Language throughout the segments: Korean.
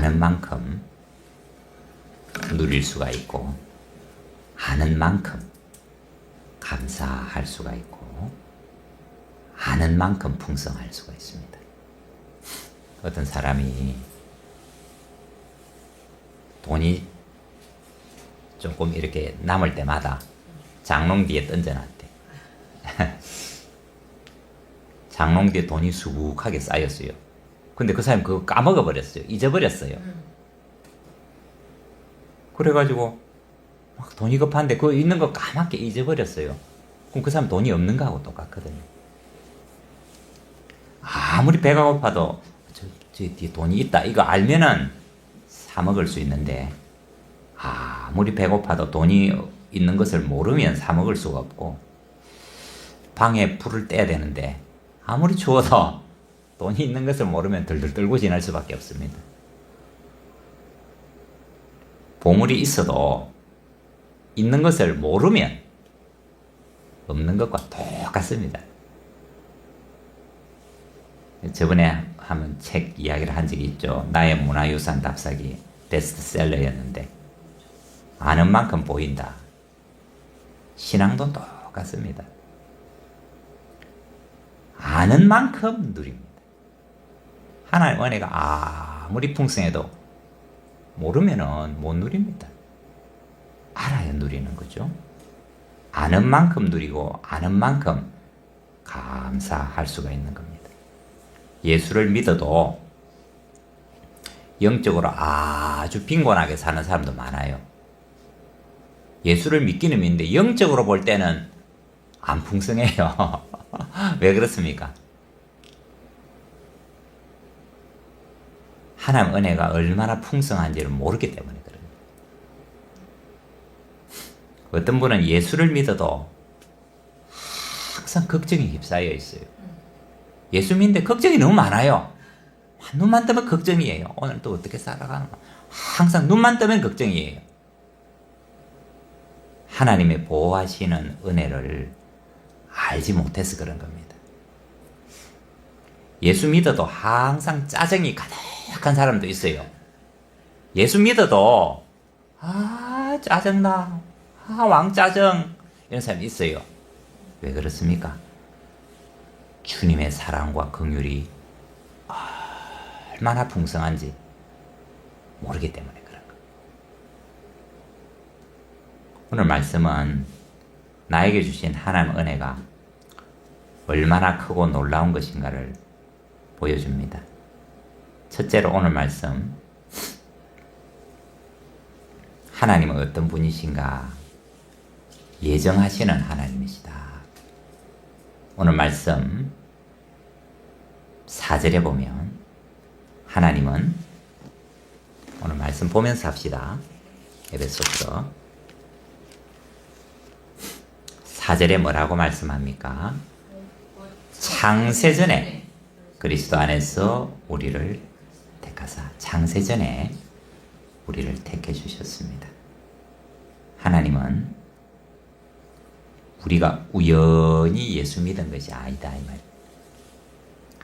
아는 만큼 누릴 수가 있고, 아는 만큼 감사할 수가 있고, 아는 만큼 풍성할 수가 있습니다. 어떤 사람이 돈이 조금 이렇게 남을 때마다 장롱 뒤에 던져놨대. 장롱 뒤에 돈이 수북하게 쌓였어요. 근데 그 사람이 그거 까먹어버렸어요. 잊어버렸어요. 그래가지고 막 돈이 급한데 그거 있는 거 까맣게 잊어버렸어요. 그럼 그 사람 돈이 없는 거하고 똑같거든요. 아무리 배가 고파도 저 뒤에 돈이 있다 이거 알면은 사 먹을 수 있는데, 아무리 배고파도 돈이 있는 것을 모르면 사 먹을 수가 없고, 방에 불을 떼야 되는데 아무리 추워도 돈이 있는 것을 모르면 들들 떨고 지날 수밖에 없습니다. 보물이 있어도 있는 것을 모르면 없는 것과 똑같습니다. 저번에 한번 책 이야기를 한 적이 있죠. 나의 문화유산 답사기 베스트셀러였는데, 아는 만큼 보인다. 신앙도 똑같습니다. 아는 만큼 누립니다. 하나님의 은혜가 아무리 풍성해도 모르면은 못 누립니다. 알아야 누리는 거죠. 아는 만큼 누리고 아는 만큼 감사할 수가 있는 겁니다. 예수를 믿어도 영적으로 아주 빈곤하게 사는 사람도 많아요. 예수를 믿기는 믿는데 영적으로 볼 때는 안 풍성해요. 왜 그렇습니까? 하나님 은혜가 얼마나 풍성한지를 모르기 때문에 그래요. 어떤 분은 예수를 믿어도 항상 걱정이 휩싸여 있어요. 예수 믿는데 걱정이 너무 많아요. 눈만 뜨면 걱정이에요. 오늘 또 어떻게 살아가나. 항상 눈만 뜨면 걱정이에요. 하나님의 보호하시는 은혜를 알지 못해서 그런 겁니다. 예수 믿어도 항상 짜증이 가득한 사람도 있어요. 예수 믿어도 짜증나, 왕짜증 이런 사람이 있어요. 왜 그렇습니까? 주님의 사랑과 긍휼이 얼마나 풍성한지 모르기 때문에 그런 거예요. 오늘 말씀은 나에게 주신 하나님의 은혜가 얼마나 크고 놀라운 것인가를 보여줍니다. 첫째로 오늘 말씀, 하나님은 어떤 분이신가? 예정하시는 하나님이시다. 오늘 말씀 4절에 보면 하나님은, 오늘 말씀 보면서 합시다. 에베소서 4절에 뭐라고 말씀합니까? 창세전에 그리스도 안에서 우리를 택하사, 창세전에 우리를 택해 주셨습니다. 하나님은 우리가 우연히 예수 믿은 것이 아니다 이 말.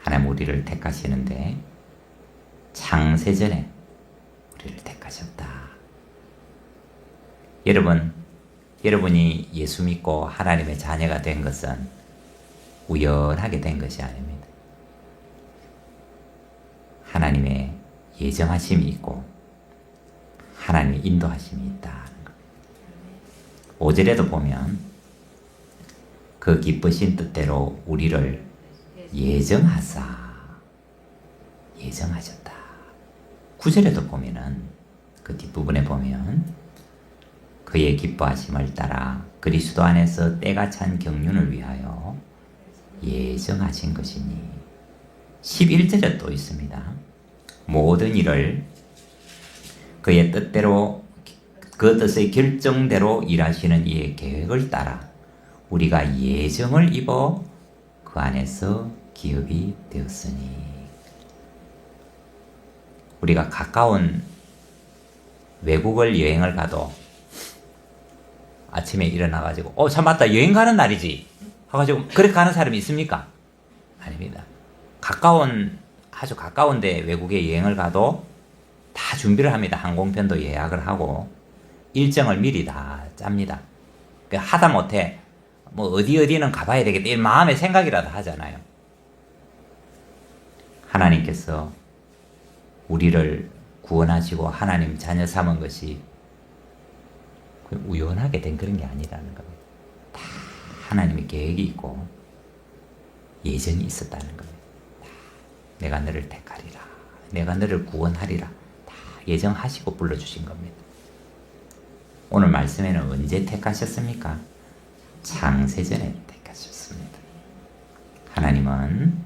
하나님 우리를 택하시는데 창세전에 우리를 택하셨다. 여러분이 예수 믿고 하나님의 자녀가 된 것은 우연하게 된 것이 아닙니다. 하나님의 예정하심이 있고 하나님의 인도하심이 있다는 겁니다. 5절에도 보면 그 기쁘신 뜻대로 우리를 예정하셨다. 9절에도 보면은 그 뒷부분에 보면 그의 기뻐하심을 따라 그리스도 안에서 때가 찬 경륜을 위하여 예정하신 것이니. 11절에 또 있습니다. 모든 일을 그의 뜻대로, 그 뜻의 결정대로 일하시는 이의 계획을 따라 우리가 예정을 입어 그 안에서 기업이 되었으니. 우리가 가까운 외국을 여행을 가도 아침에 일어나가지고 참 맞다 여행 가는 날이지 하가지고 그렇게 가는 사람이 있습니까? 아닙니다. 아주 가까운데 외국에 여행을 가도 다 준비를 합니다. 항공편도 예약을 하고 일정을 미리 다 짭니다. 하다못해 뭐 어디는 가봐야 되겠다 이런 마음의 생각이라도 하잖아요. 하나님께서 우리를 구원하시고 하나님 자녀 삼은 것이 우연하게 된 그런 게 아니라는 겁니다. 다 하나님의 계획이 있고 예정이 있었다는 겁니다. 내가 너를 택하리라. 내가 너를 구원하리라. 다 예정하시고 불러주신 겁니다. 오늘 말씀에는 언제 택하셨습니까? 창세전에 택하셨습니다. 하나님은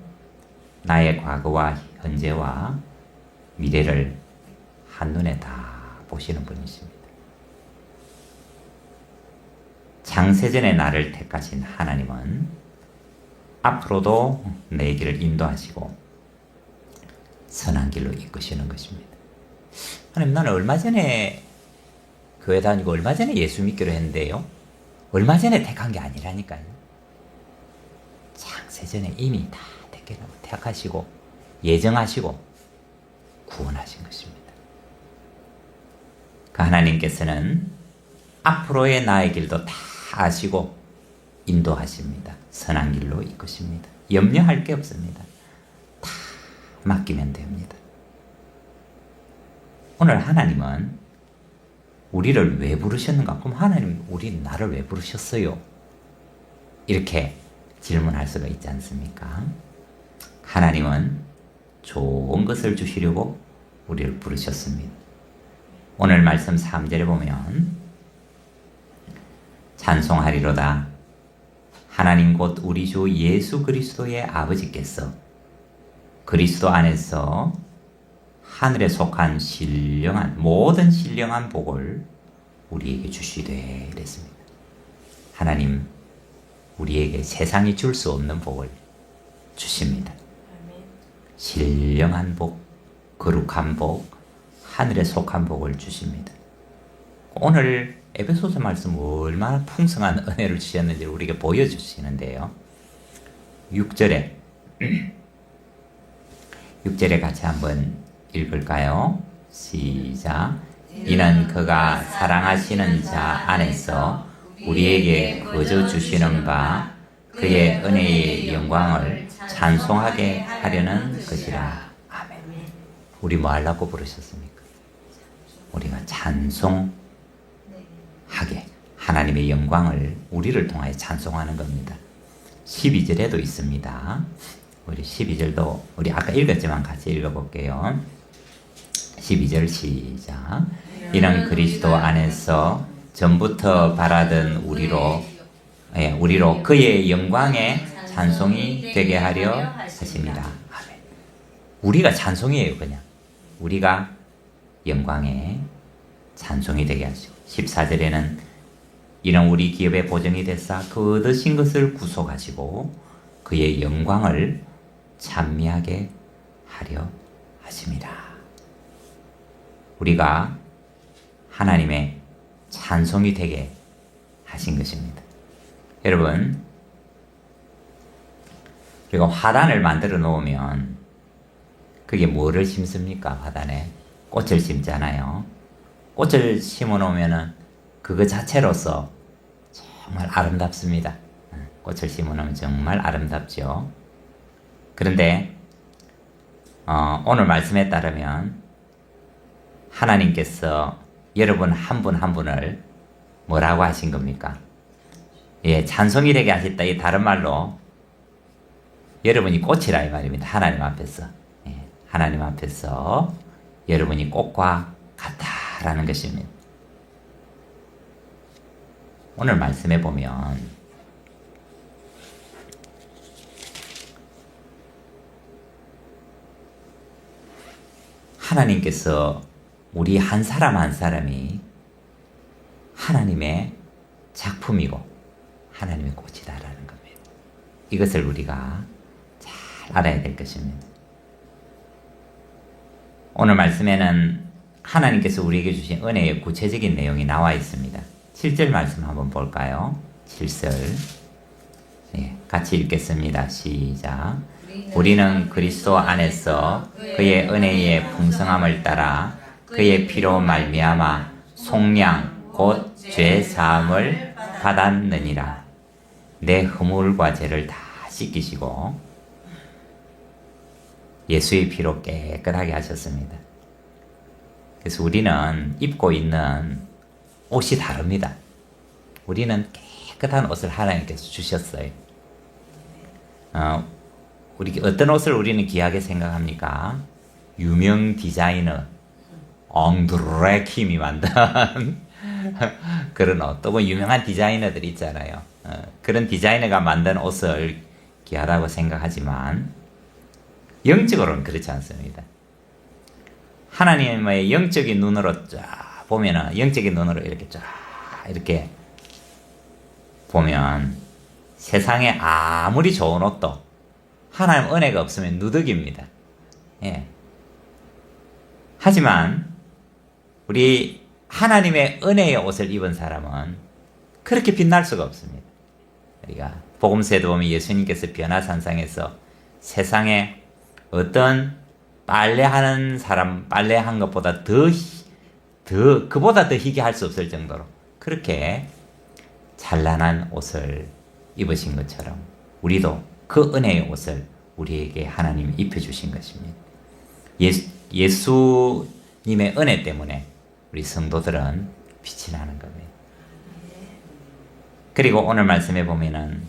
나의 과거와 현재와 미래를 한눈에 다 보시는 분이십니다. 창세전에 나를 택하신 하나님은 앞으로도 내 길을 인도하시고 선한 길로 이끄시는 것입니다. 하나님, 나는 얼마 전에 교회 다니고 얼마 전에 예수 믿기로 했는데요. 얼마 전에 택한 게 아니라니까요. 창세전에 이미 다 택하시고 예정하시고 구원하신 것입니다. 그 하나님께서는 앞으로의 나의 길도 다 아시고 인도하십니다. 선한 길로 이끄십니다. 염려할 게 없습니다. 다 맡기면 됩니다. 오늘 하나님은 우리를 왜 부르셨는가? 그럼 하나님, 나를 왜 부르셨어요? 이렇게 질문할 수가 있지 않습니까? 하나님은 좋은 것을 주시려고 우리를 부르셨습니다. 오늘 말씀 3절에 보면 찬송하리로다. 하나님 곧 우리 주 예수 그리스도의 아버지께서 그리스도 안에서 하늘에 속한 모든 신령한 복을 우리에게 주시되 이랬습니다. 하나님, 우리에게 세상이 줄 수 없는 복을 주십니다. 신령한 복, 거룩한 복, 하늘에 속한 복을 주십니다. 오늘 에베소서 말씀 얼마나 풍성한 은혜를 주셨는지 우리에게 보여주시는데요. 6절에 같이 한번 읽을까요? 시작. 이는 그가 사랑하시는 자 안에서 우리에게 거저 주시는 바 그의 은혜의 영광을 찬송하게 하려는 것이라. 아멘. 우리 뭐 하려고 부르셨습니까? 우리가 찬송하게, 하나님의 영광을 우리를 통하여 찬송하는 겁니다. 12절에도 있습니다. 우리 12절도 우리 아까 읽었지만 같이 읽어볼게요. 12절 시작. 이는 그리스도 안에서 전부터 바라던 우리로 그의 영광의 찬송이 되게 하려 하십니다. 아멘. 우리가 찬송이에요. 그냥 우리가 영광의 찬송이 되게 하시고, 14절에는 이는 우리 기업의 보증이 되사 그 얻으신 것을 구속하시고 그의 영광을 찬미하게 하려 하십니다. 우리가 하나님의 찬송이 되게 하신 것입니다. 여러분, 우리가 화단을 만들어 놓으면 그게 뭐를 심습니까? 화단에 꽃을 심잖아요. 꽃을 심어 놓으면 그거 자체로서 정말 아름답습니다. 꽃을 심어 놓으면 정말 아름답죠. 그런데 오늘 말씀에 따르면 하나님께서 여러분 한 분 한 분을 뭐라고 하신 겁니까? 예, 찬송이 되게 하셨다. 이 다른 말로 여러분이 꽃이라 이 말입니다. 하나님 앞에서. 예, 하나님 앞에서 여러분이 꽃과 같다라는 것입니다. 오늘 말씀에 보면 하나님께서 우리 한 사람 한 사람이 하나님의 작품이고 하나님의 꽃이다라는 겁니다. 이것을 우리가 잘 알아야 될 것입니다. 오늘 말씀에는 하나님께서 우리에게 주신 은혜의 구체적인 내용이 나와 있습니다. 7절 말씀 한번 볼까요? 7절. 네, 같이 읽겠습니다. 시작. 우리는 그리스도 안에서 그의 은혜의 풍성함을 따라 그의 피로 말미암아 속량 곧 죄 사함을 받았느니라. 내 허물과 죄를 다 씻기시고 예수의 피로 깨끗하게 하셨습니다. 그래서 우리는 입고 있는 옷이 다릅니다. 우리는 깨끗한 옷을 하나님께서 주셨어요. 우리 어떤 옷을 우리는 귀하게 생각합니까? 유명 디자이너 엉드레 킴이 만든 그런 옷, 또 유명한 디자이너들 있잖아요. 그런 디자이너가 만든 옷을 귀하다고 생각하지만 영적으로는 그렇지 않습니다. 하나님의 영적인 눈으로 쫙 보면은, 영적인 눈으로 이렇게 쫙 이렇게 보면 세상에 아무리 좋은 옷도 하나님 은혜가 없으면 누더기입니다. 예. 하지만 우리 하나님의 은혜의 옷을 입은 사람은 그렇게 빛날 수가 없습니다. 우리가 복음서에도 보면 예수님께서 변화산상에서 세상에 어떤 빨래하는 사람 빨래한 것보다 그보다 더 희게 할 수 없을 정도로 그렇게 찬란한 옷을 입으신 것처럼 우리도 그 은혜의 옷을 우리에게 하나님이 입혀주신 것입니다. 예수님의 은혜 때문에 우리 성도들은 빛이 나는 겁니다. 그리고 오늘 말씀에 보면은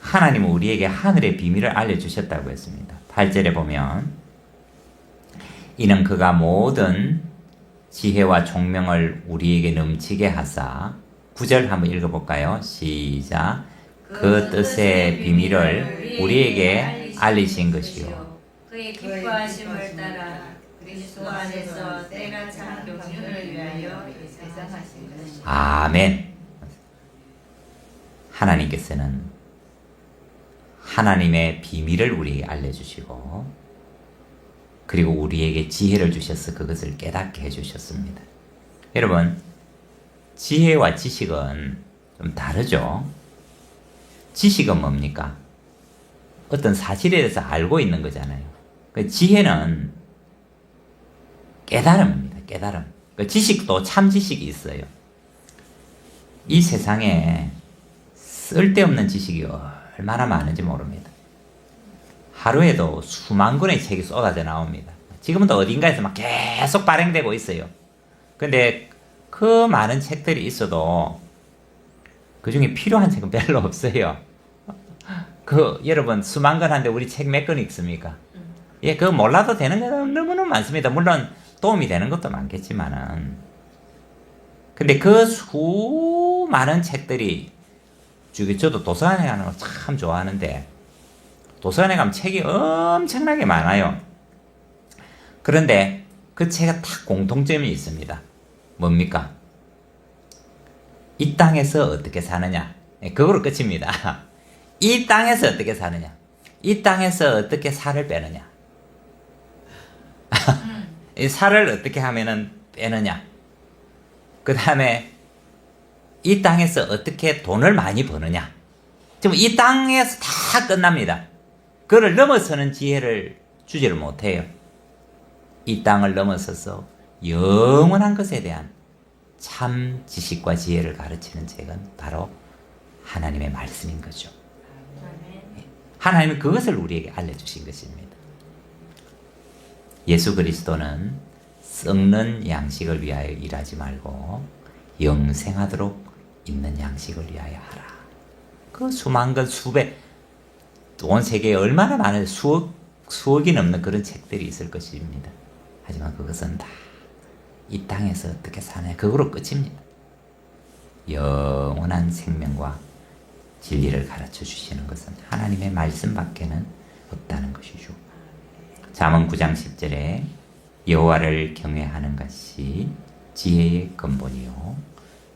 하나님은 우리에게 하늘의 비밀을 알려주셨다고 했습니다. 8절에 보면 이는 그가 모든 지혜와 총명을 우리에게 넘치게 하사 9절 한번 읽어볼까요? 시작. 그 뜻의 비밀을 우리에게 알리신 것이요 그의 기뻐하심을 따라 그리스도 안에서 때가 참 경륜을 위하여 예상하신 것이요. 아멘. 하나님께서는 하나님의 비밀을 우리에게 알려주시고 그리고 우리에게 지혜를 주셔서 그것을 깨닫게 해주셨습니다. 여러분, 지혜와 지식은 좀 다르죠? 지식은 뭡니까? 어떤 사실에 대해서 알고 있는 거잖아요. 지혜는 깨달음입니다. 깨달음. 지식도 참 지식이 있어요. 이 세상에 쓸데없는 지식이 얼마나 많은지 모릅니다. 하루에도 수만 권의 책이 쏟아져 나옵니다. 지금은 또 어딘가에서 막 계속 발행되고 있어요. 근데 그 많은 책들이 있어도 그 중에 필요한 책은 별로 없어요. 여러분 수만 권 한데 우리 책 몇 권 읽습니까? 예, 그거 몰라도 되는 게 너무너무 많습니다. 물론 도움이 되는 것도 많겠지만은. 근데 그 수많은 책들이 저도 도서관에 가는 걸 참 좋아하는데 도서관에 가면 책이 엄청나게 많아요. 그런데 그 책에 딱 공통점이 있습니다. 뭡니까? 이 땅에서 어떻게 사느냐. 그거로 끝입니다. 이 땅에서 어떻게 사느냐. 이 땅에서 어떻게 살을 빼느냐. 이 살을 어떻게 하면은 빼느냐. 그 다음에 이 땅에서 어떻게 돈을 많이 버느냐. 지금 이 땅에서 다 끝납니다. 그걸 넘어서는 지혜를 주지를 못해요. 이 땅을 넘어서서 영원한 것에 대한 참 지식과 지혜를 가르치는 책은 바로 하나님의 말씀인 거죠. 하나님은 그것을 우리에게 알려주신 것입니다. 예수 그리스도는 썩는 양식을 위하여 일하지 말고 영생하도록 있는 양식을 위하여 하라. 그 수만 건 수백 온 세계에 얼마나 많은 수억이 넘는 그런 책들이 있을 것입니다. 하지만 그것은 다 이 땅에서 어떻게 사냐 그거로 끝입니다. 영원한 생명과 진리를 가르쳐 주시는 것은 하나님의 말씀밖에는 없다는 것이죠. 잠언 9장 10절에 여호와를 경외하는 것이 지혜의 근본이요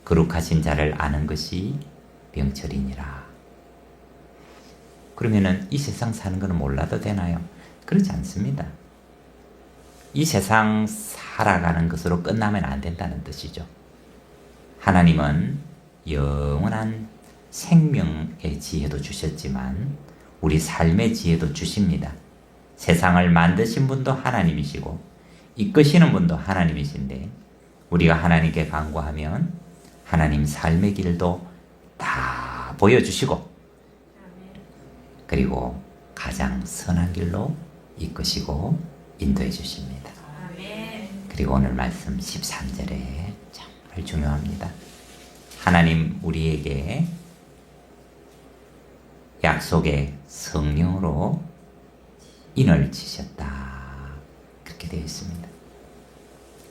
거룩하신 자를 아는 것이 명철이니라. 그러면은 이 세상 사는 거는 몰라도 되나요? 그렇지 않습니다. 이 세상 살아가는 것으로 끝나면 안 된다는 뜻이죠. 하나님은 영원한 생명의 지혜도 주셨지만 우리 삶의 지혜도 주십니다. 세상을 만드신 분도 하나님이시고 이끄시는 분도 하나님이신데 우리가 하나님께 간구하면 하나님 삶의 길도 다 보여주시고 그리고 가장 선한 길로 이끄시고 인도해 주십니다. 그리고 오늘 말씀 13절에 정말 중요합니다. 하나님 우리에게 약속의 성령으로 인을 치셨다. 그렇게 되어 있습니다.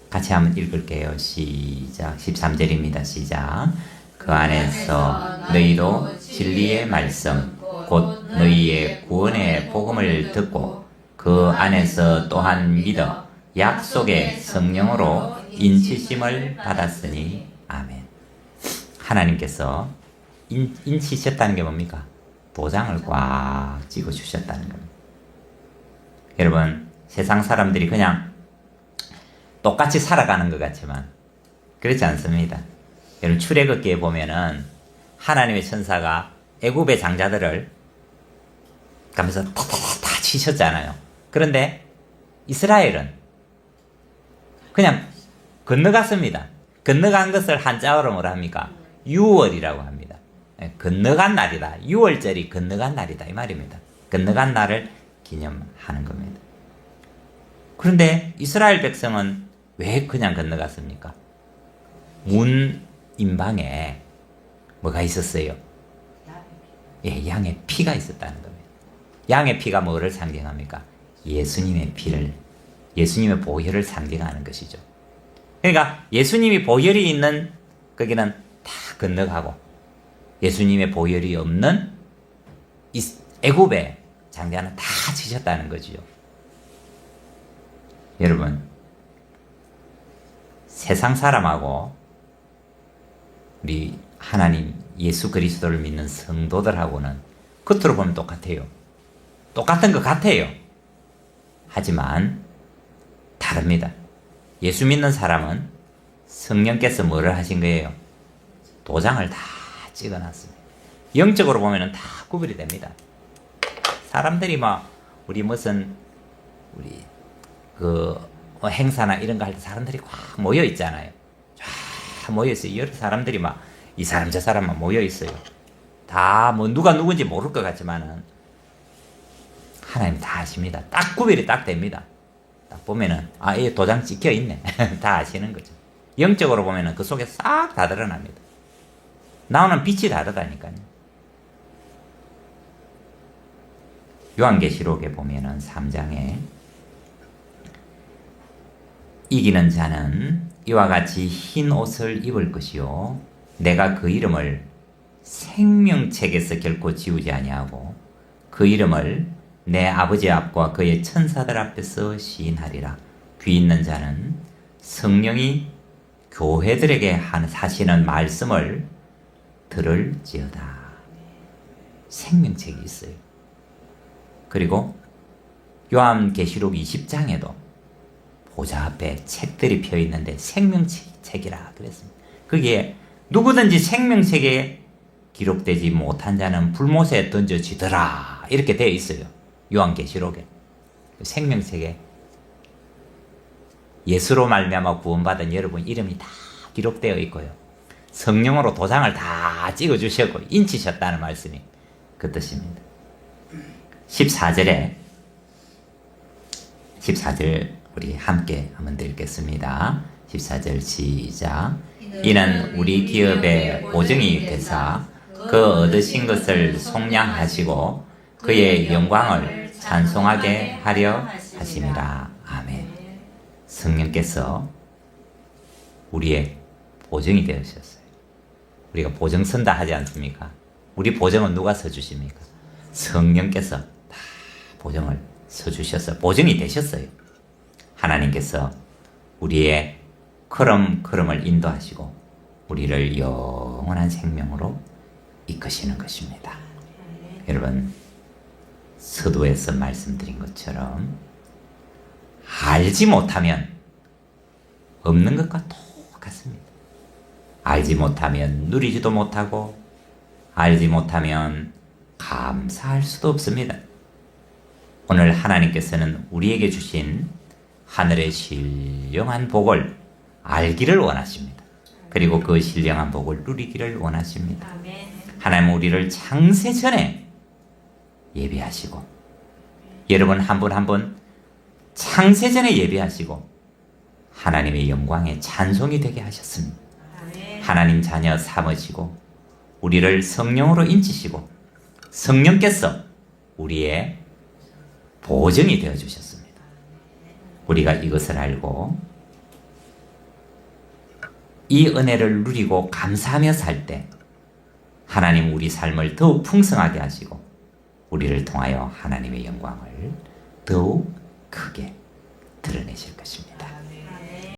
같이 한번 읽을게요. 시작. 13절입니다. 시작. 그 안에서 너희도 진리의 말씀 곧 너희의 구원의 복음을 듣고 그 안에서 또한 믿어 약속의 성령으로 인치심을 받았으니 아멘. 하나님께서 인치셨다는 게 뭡니까? 도장을 꽉 찍어 주셨다는 겁니다. 여러분, 세상 사람들이 그냥 똑같이 살아가는 것 같지만 그렇지 않습니다. 여러분, 출애굽기에 보면은 하나님의 천사가 애굽의 장자들을 가면서 다 치셨잖아요. 그런데 이스라엘은 그냥 건너갔습니다. 건너간 것을 한자어로 뭐라 합니까? 유월이라고 합니다. 건너간 날이다. 6월절이 건너간 날이다. 이 말입니다. 건너간 날을 기념하는 겁니다. 그런데 이스라엘 백성은 왜 그냥 건너갔습니까? 문 임방에 뭐가 있었어요? 예, 양의 피가 있었다는 겁니다. 양의 피가 뭐를 상징합니까? 예수님의 피를, 예수님의 보혈을 상징하는 것이죠. 그러니까 예수님이 보혈이 있는 거기는 다 건너가고 예수님의 보혈이 없는 애굽의 장자는 다 지셨다는 거지요. 여러분, 세상 사람하고 우리 하나님 예수 그리스도를 믿는 성도들하고는 겉으로 보면 똑같아요. 똑같은 것 같아요. 하지만 다릅니다. 예수 믿는 사람은 성령께서 뭐를 하신 거예요? 도장을 다 찍어놨습니다. 영적으로 보면 다 구별이 됩니다. 사람들이 막 우리 무슨 우리 행사나 이런 거 할 때 사람들이 꽉 모여 있잖아요. 쫙 모여 있어요. 여러 사람들이 막 이 사람 저 사람만 모여 있어요. 다 뭐 누가 누군지 모를 것 같지만은 하나님 다 아십니다. 딱 구별이 딱 됩니다. 딱 보면은 이 도장 찍혀 있네. 다 아시는 거죠. 영적으로 보면은 그 속에 싹 다 드러납니다. 나오는 빛이 다르다니까요. 요한계시록에 보면은 3장에 이기는 자는 이와 같이 흰 옷을 입을 것이요 내가 그 이름을 생명책에서 결코 지우지 아니하고 그 이름을 내 아버지 앞과 그의 천사들 앞에서 시인하리라. 귀 있는 자는 성령이 교회들에게 하시는 말씀을 들을지어다. 생명책이 있어요. 그리고 요한계시록 20장에도 보좌 앞에 책들이 펴 있는데 생명책이라 그랬습니다. 거기에 누구든지 생명책에 기록되지 못한 자는 불못에 던져지더라 이렇게 되어 있어요. 요한계시록에 생명책에 예수로 말미암아 구원받은 여러분 이름이 다 기록되어 있고요. 성령으로 도장을 다 찍어주셨고 인치셨다는 말씀이 그 뜻입니다. 14절 우리 함께 한번 읽겠습니다. 14절 시작. 이는 우리 기업의 보증이 되사 그 얻으신 것을 속량하시고 그의 영광을 찬송하게 하려 하심이라. 아멘. 성령께서 우리의 보증이 되으셨어요. 우리가 보증 선다 하지 않습니까? 우리 보증은 누가 서주십니까? 성령께서 다 보증을 서주셔서 보증이 되셨어요. 하나님께서 우리의 걸음을 인도하시고 우리를 영원한 생명으로 이끄시는 것입니다. 여러분, 서두에서 말씀드린 것처럼 알지 못하면 없는 것과 똑같습니다. 알지 못하면 누리지도 못하고 알지 못하면 감사할 수도 없습니다. 오늘 하나님께서는 우리에게 주신 하늘의 신령한 복을 알기를 원하십니다. 그리고 그 신령한 복을 누리기를 원하십니다. 아멘. 하나님 우리를 창세 전에 예비하시고 여러분 한 분 한 분 창세 전에 예비하시고 하나님의 영광에 찬송이 되게 하셨습니다. 아멘. 하나님 자녀 삼으시고 우리를 성령으로 인치시고 성령께서 우리의 보증이 되어 주셨습니다. 우리가 이것을 알고 이 은혜를 누리고 감사하며 살 때 하나님 우리 삶을 더욱 풍성하게 하시고 우리를 통하여 하나님의 영광을 더욱 크게 드러내실 것입니다.